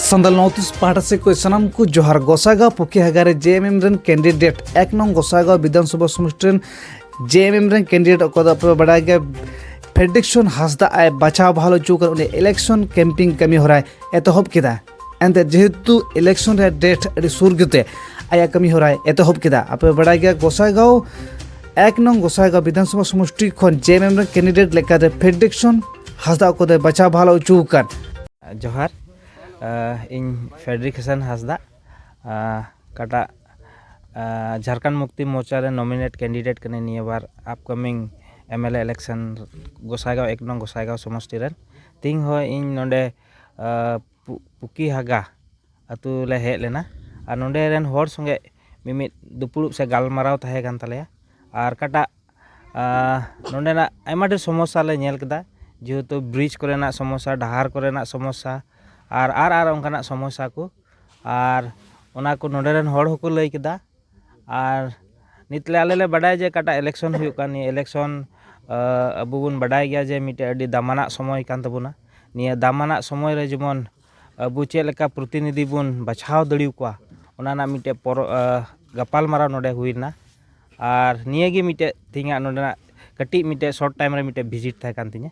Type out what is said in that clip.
संदल नौतीस party से कोई सनम को जोहार गोसागांव पुकिहागारे जेएमएम रन कैंडिडेट एक नंग गोसागांव विधानसभा समष्टि जेएमएम रन कैंडिडेट को बड़ा गया प्रेडिक्शन हासदा आय बचाव भालो चूकर उन्हें इलेक्शन कैंपिंग कमी हो रहा है एतहब किदा एंते जेहेतु इलेक्शन रे डेट अड़ी सुर गते आया कमी हो रहा है एतहब किदा आपे बड़ा गया गोसागांव एक नंग गोसागांव विधानसभा समष्टि खन जेएमएम रन कैंडिडेट लेकर प्रेडिक्शन हासदा को बचाव भालो चूकर जोहार इन फेडरिक हसन हासदा काटा झारखंड मुक्ति मोर्चा रे नॉमिनेट कैंडिडेट कने निया बार अपकमिंग एमएलए इलेक्शन गोसागांव एक नंग गोसागांव समष्टि रन तिंग हो इन नोंडे पुकिहागा अतु ले हेज लेना और नोंडे रेन होर संगे मिमित दुपुड़ुब से गालमाराव तहे कान तलेया और काटा नोंडे ना आयमा ढेर समस्या ले नेल केदा जेहेतु ब्रिज कोरेना समस्या डहार कोरेना समस्या और उनका समस्या को और ओना को नोडेरन होड़ होको लई केदा और नितले आले ले बडाय जे काटा इलेक्शन हुयुक कान नि इलेक्शन अबु बुन बडाय गया जे मिटे अडी दामाना समय कान तबुना निया दामाना समय रे जेमन अबु चे लेका प्रतिनिधि बुन बाछाव दड़िउ कोआ ओना ना मिटे गपाल माराव नोडे हुइना और निया गे मिटे तिंगा नोडेना कटी मिटे शॉर्ट टाइम रे मिटे विजिट थाय कान तिnya